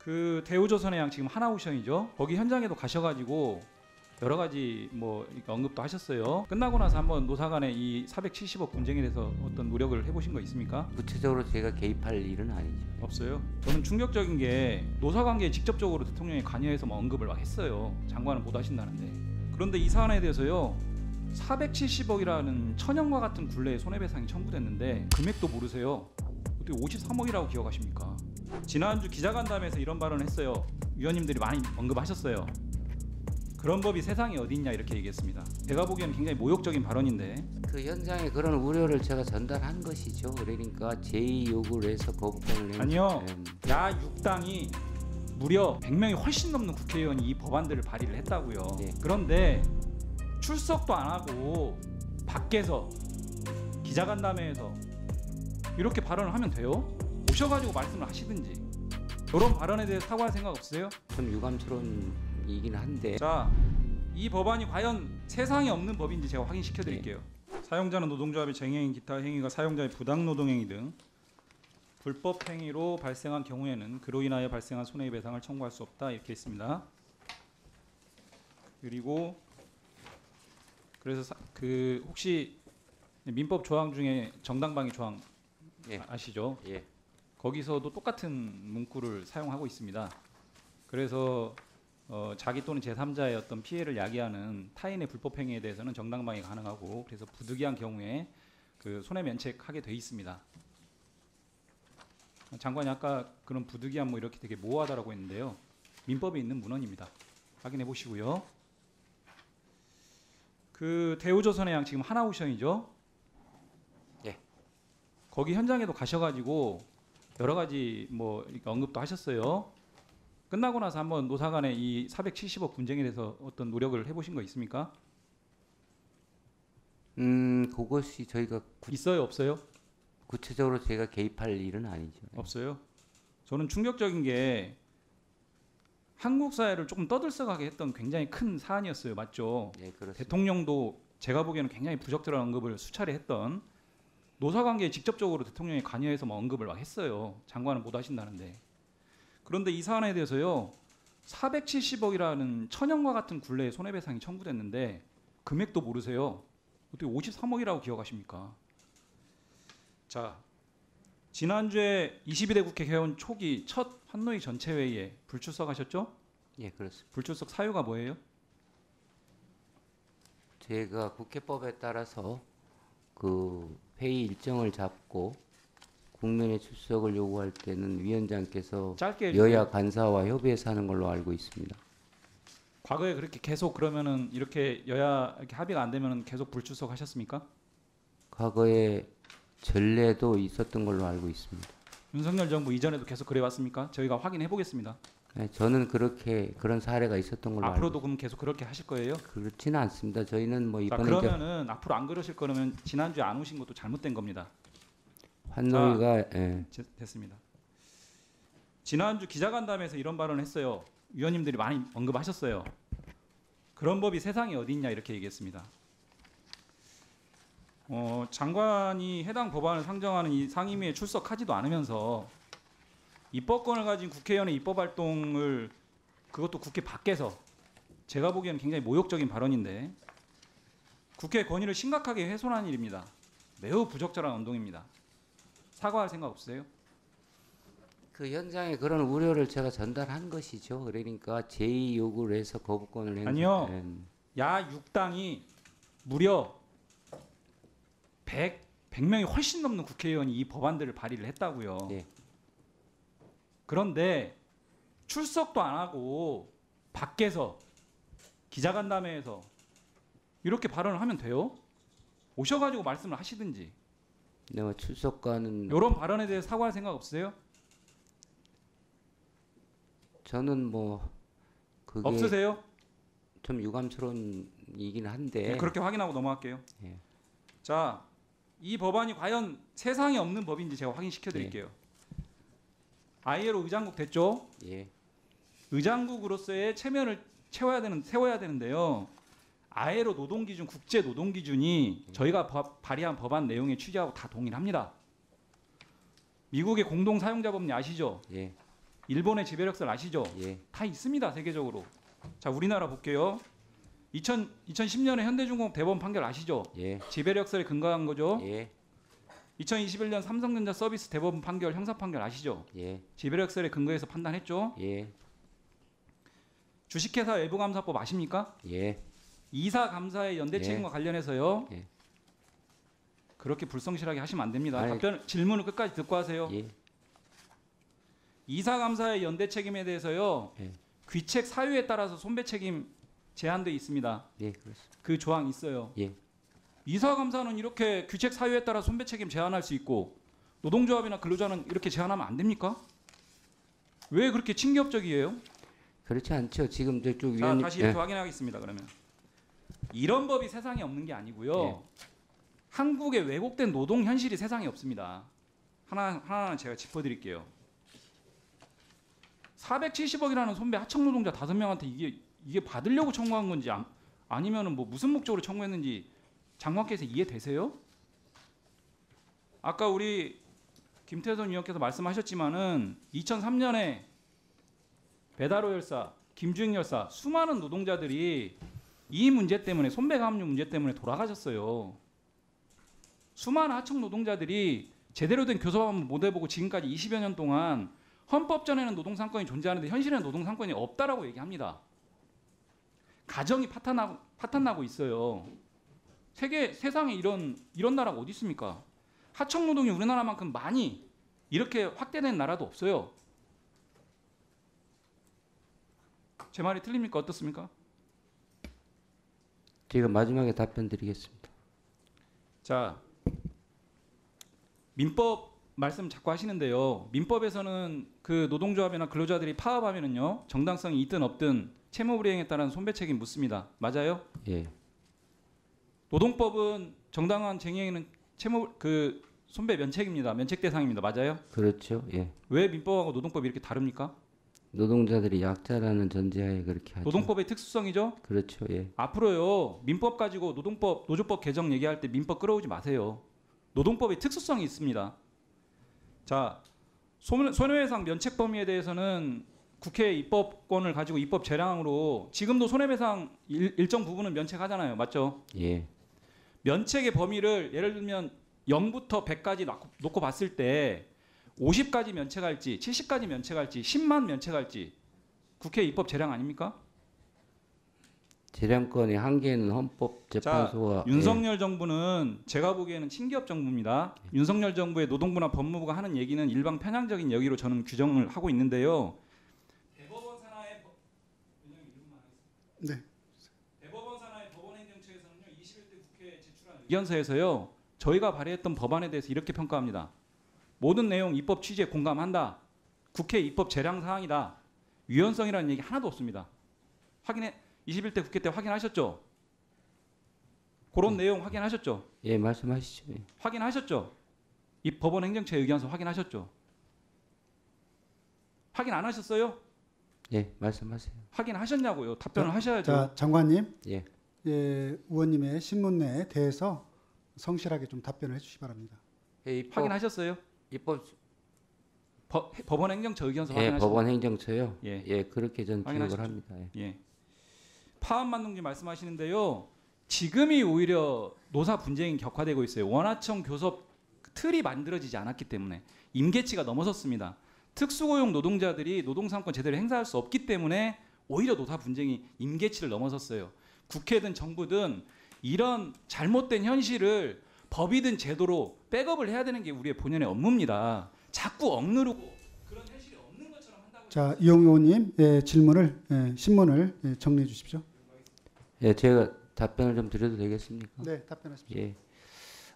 그 대우조선해양 지금 하나오션이죠. 거기 현장에도 가셔가지고 여러 가지 뭐 언급도 하셨어요. 끝나고 나서 한번 노사간의 이 470억 분쟁에 대해서 어떤 노력을 해보신 거 있습니까? 구체적으로 제가 개입할 일은 아니죠. 없어요. 저는 충격적인 게 노사관계에 직접적으로 대통령이 관여해서 뭐 언급을 막 했어요. 장관은 못 하신다는데. 그런데 이 사안에 대해서요 470억이라는 천연과 같은 굴레의 손해배상이 청구됐는데 금액도 모르세요. 어떻게 53억이라고 기억하십니까? 지난주 기자간담회에서 이런 발언을 했어요. 위원님들이 많이 언급하셨어요. 그런 법이 세상에 어디 있냐 이렇게 얘기했습니다. 제가 보기에는 굉장히 모욕적인 발언인데 그 현장에 그런 우려를 제가 전달한 것이죠. 그러니까 제2 요구를 해서 거부권을 아니요. 야 6당이 무려 100명이 훨씬 넘는 국회의원이 이 법안들을 발의를 했다고요. 네. 그런데 출석도 안 하고 밖에서 기자간담회에서 이렇게 발언을 하면 돼요? 오셔가지고 말씀을 하시든지. 이런 발언에 대해 사과할 생각 없으세요? 좀 유감스러운 이긴 한데. 자, 이 법안이 과연 세상에 없는 법인지 제가 확인시켜 드릴게요. 사용자는 노동조합의 쟁행인 기타 행위가 사용자의 부당노동행위 등 불법 행위로 발생한 경우에는 그로 인하여 발생한 손해배상을 청구할 수 없다 이렇게 있습니다. 그리고 그래서 그 혹시 민법 조항 중에 정당방위 조항 예. 아시죠? 예. 거기서도 똑같은 문구를 사용하고 있습니다. 그래서 자기 또는 제3자의 어떤 피해를 야기하는 타인의 불법 행위에 대해서는 정당방위가 가능하고 그래서 부득이한 경우에 그 손해면책하게 돼 있습니다. 장관이 아까 그런 부득이한 뭐 이렇게 되게 모호하다라고 했는데요. 민법에 있는 문헌입니다. 확인해 보시고요. 그 대우조선해양 지금 하나오션이죠. 예. 거기 현장에도 가셔가지고 여러 가지 뭐 언급도 하셨어요. 끝나고 나서 한번 노사간의 이 470억 분쟁에 대해서 어떤 노력을 해보신 거 있습니까? 그것이 저희가 있어요, 없어요? 구체적으로 제가 개입할 일은 아니죠. 없어요. 저는 충격적인 게 한국 사회를 조금 떠들썩하게 했던 굉장히 큰 사안이었어요, 맞죠? 예, 그렇습니다. 대통령도 제가 보기에는 굉장히 부적절한 언급을 수차례 했던 노사관계에 직접적으로 대통령이 관여해서 뭐 언급을 막 했어요. 장관은 못 하신다는데. 그런데 이 사안에 대해서요 470억이라는 천연과 같은 굴레의 손해배상이 청구됐는데 금액도 모르세요. 어떻게 53억이라고 기억하십니까? 자, 지난주에 22대 국회 개원 초기 첫 환노위 전체회의에 불출석하셨죠? 예, 그렇습니다. 불출석 사유가 뭐예요? 제가 국회법에 따라서 그 회의 일정을 잡고 국민의 출석을 요구할 때는 위원장께서 짧게 해주세요. 여야 간사와 협의해서 하는 걸로 알고 있습니다. 과거에 그렇게 계속 그러면은 이렇게 여야 이렇게 합의가 안 되면은 계속 불출석하셨습니까? 과거에 전례도 있었던 걸로 알고 있습니다. 윤석열 정부 이전에도 계속 그래왔습니까? 저희가 확인해 보겠습니다. 네, 저는 그런 사례가 있었던 걸로 알고 앞으로도 그럼 계속 그렇게 하실 거예요? 그렇지는 않습니다. 저희는 뭐 자, 이번에 그러면은 앞으로 안 그러실 거라면 지난주에 안 오신 것도 잘못된 겁니다. 환노위가 예. 됐습니다. 지난주 기자간담회에서 이런 발언을 했어요. 위원님들이 많이 언급하셨어요. 그런 법이 세상에 어디 있냐 이렇게 얘기했습니다. 장관이 해당 법안을 상정하는 이 상임위에 출석하지도 않으면서 입법권을 가진 국회의원의 입법 활동을 그것도 국회 밖에서 제가 보기에는 굉장히 모욕적인 발언인데 국회 권위를 심각하게 훼손한 일입니다. 매우 부적절한 운동입니다. 사과할 생각 없으세요? 그 현장에 그런 우려를 제가 전달한 것이죠. 그러니까 제2 요구를 해서 거부권을 행사. 아니요. 야 6당이 무려 100명이 훨씬 넘는 국회의원이 이 법안들을 발의를 했다고요. 예. 그런데 출석도 안 하고 밖에서 기자간담회에서 이렇게 발언을 하면 돼요? 오셔가지고 말씀을 하시든지. 네, 출석과는 이런 발언에 대해 사과할 생각 없으세요? 저는 뭐 그게 없으세요? 좀 유감스러운 이긴 한데. 네, 그렇게 확인하고 넘어갈게요. 예. 자, 이 법안이 과연 세상에 없는 법인지 제가 확인시켜 드릴게요. ILO 의장국 됐죠? 예. 의장국으로서의 체면을 세워야 되는데요. ILO 노동기준, 국제 노동기준이 저희가 발의한 법안 내용에 취지하고 다 동일합니다. 미국의 공동 사용자 법리 아시죠? 예. 일본의 지배력설 아시죠? 예. 다 있습니다. 세계적으로. 자, 우리나라 볼게요. 2010년에 현대중공업 대법원 판결 아시죠? 예. 지배력설에 근거한 거죠. 예. 2021년 삼성전자 서비스 대법원 판결 형사 판결 아시죠? 예. 지배력설에 근거해서 판단했죠. 예. 주식회사 외부감사법 아십니까? 예. 이사 감사의 연대 예. 책임과 관련해서요. 예. 그렇게 불성실하게 하시면 안 됩니다. 아니, 질문을 끝까지 듣고 하세요. 예. 이사 감사의 연대 책임에 대해서요. 예. 귀책 사유에 따라서 손배 책임 제한돼 있습니다. 예. 그렇습니다. 그 조항 있어요. 예. 이사 감사는 이렇게 귀책 사유에 따라 손배 책임 제한할 수 있고 노동조합이나 근로자는 이렇게 제한하면 안 됩니까? 왜 그렇게 친기업적이에요? 그렇지 않죠. 지금 저쪽 자, 위원님. 다시 이렇게 확인하겠습니다. 그러면 이런 법이 세상에 없는 게 아니고요. 예. 한국의 왜곡된 노동 현실이 세상에 없습니다. 하나는 제가 짚어드릴게요. 470억이라는 손배 하청 노동자 5명한테 이게 받으려고 청구한 건지 아니면은 뭐 무슨 목적으로 청구했는지 장관께서 이해되세요? 아까 우리 김태선 의원께서 말씀하셨지만은 2003년에 배달호 열사, 김주익 열사 수많은 노동자들이 이 문제 때문에 손배가압류 문제 때문에 돌아가셨어요. 수많은 하청 노동자들이 제대로 된 교섭 한번 못 해보고 지금까지 20여 년 동안 헌법전에는 노동상권이 존재하는데 현실에는 노동상권이 없다라고 얘기합니다. 가정이 파탄나고 있어요. 세상에 이런 나라가 어디 있습니까? 하청 노동이 우리나라만큼 많이 이렇게 확대된 나라도 없어요. 제 말이 틀립니까? 어떻습니까? 제가 마지막에 답변 드리겠습니다. 자, 민법 말씀 자꾸 하시는데요. 민법에서는 그 노동조합이나 근로자들이 파업하면은요 정당성이 있든 없든 채무불이행에 따른 손배 책임 묻습니다. 맞아요? 예. 노동법은 정당한 쟁행에는 손배 면책입니다. 면책 대상입니다. 맞아요? 그렇죠. 예. 왜 민법하고 노동법이 이렇게 다릅니까? 노동자들이 약자라는 전제하에 그렇게 하죠. 노동법의 특수성이죠. 그렇죠. 예. 앞으로요 민법 가지고 노조법 개정 얘기할 때 민법 끌어오지 마세요. 노동법의 특수성이 있습니다. 자, 손해배상 면책 범위에 대해서는 국회 입법권을 가지고 입법 재량으로 지금도 손해배상 일정 부분은 면책하잖아요. 맞죠? 예. 면책의 범위를 예를 들면 0부터 100까지 놓고 봤을 때 50까지 면책할지 70까지 면책할지 10만 면책할지 국회 입법 재량 아닙니까? 재량권의 한계는 헌법재판소와 자, 윤석열 정부는 제가 보기에는 친기업 정부입니다. 윤석열 정부의 노동부나 법무부가 하는 얘기는 일방 편향적인 여기로 저는 규정을 하고 있는데요. 대법원 산하의 네. 대법원 산하의 법원행정처에서는요 21대 국회에 제출한 의견서에서요 저희가 발의했던 법안에 대해서 이렇게 평가합니다. 모든 내용 입법 취지에 공감한다. 국회 입법 재량 사항이다. 유연성이라는 얘기 하나도 없습니다. 21대 국회 때 확인하셨죠? 그런 내용 확인하셨죠? 예, 말씀하시죠. 예. 확인하셨죠? 이 법원 행정처 의견서 확인하셨죠? 확인 안 하셨어요? 예, 말씀하세요. 확인하셨냐고요? 답변을 하셔야죠. 자, 장관님, 예. 예, 의원님의 신문에 대해서 성실하게 좀 답변을 해주시기 바랍니다. 예, 입법, 확인하셨어요? 입법 법원 행정처 의견서 예, 확인하셨죠? 법원 행정처요. 예. 예, 그렇게 전 기억을 확인하셨죠? 합니다. 예. 예. 파업만능지 말씀하시는데요. 지금이 오히려 노사 분쟁이 격화되고 있어요. 원하청 교섭 틀이 만들어지지 않았기 때문에 임계치가 넘어섰습니다. 특수고용 노동자들이 노동상권 제대로 행사할 수 없기 때문에 오히려 노사 분쟁이 임계치를 넘어섰어요. 국회든 정부든 이런 잘못된 현실을 법이든 제도로 백업을 해야 되는 게 우리의 본연의 업무입니다. 자꾸 억누르고 그런 현실이 없는 것처럼 한다고. 자, 이용 의원님, 예, 질문을 신문을 정리해 주십시오. 예, 제가 답변을 좀 드려도 되겠습니까? 네, 답변하십시오. 예.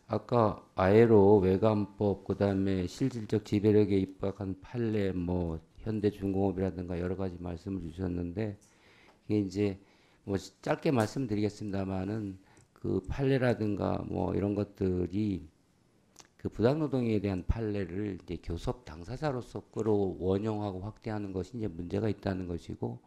아까 아예로 외관법 그다음에 실질적 지배력에 입각한 판례 뭐 현대중공업이라든가 여러 가지 말씀을 주셨는데 이게 이제 뭐 짧게 말씀드리겠습니다만은 그 판례라든가 뭐 이런 것들이 그 부당노동에 대한 판례를 이제 교섭 당사자로서 원용하고 확대하는 것이 이제 문제가 있다는 것이고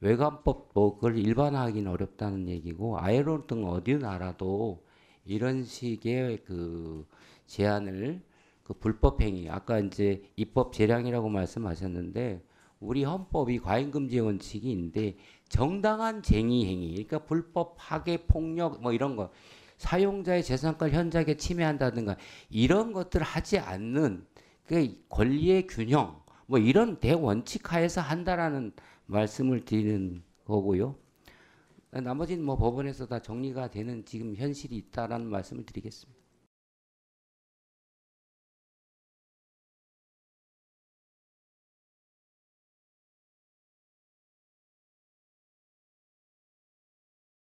외관법 뭐 그걸 일반화하기는 어렵다는 얘기고 아예로 등 어디 나라도 이런 식의 그 제한을 그 불법 행위 아까 이제 입법 재량이라고 말씀하셨는데 우리 헌법이 과잉금지 원칙이 있는데 정당한 쟁의 행위, 그러니까 불법 파괴, 폭력 뭐 이런 거, 사용자의 재산권 현저하게 침해한다든가 이런 것들을 하지 않는 그 권리의 균형, 뭐 이런 대원칙 하에서 한다라는 말씀을 드리는 거고요. 나머지는 뭐 법원에서 다 정리가 되는 지금 현실이 있다라는 말씀을 드리겠습니다.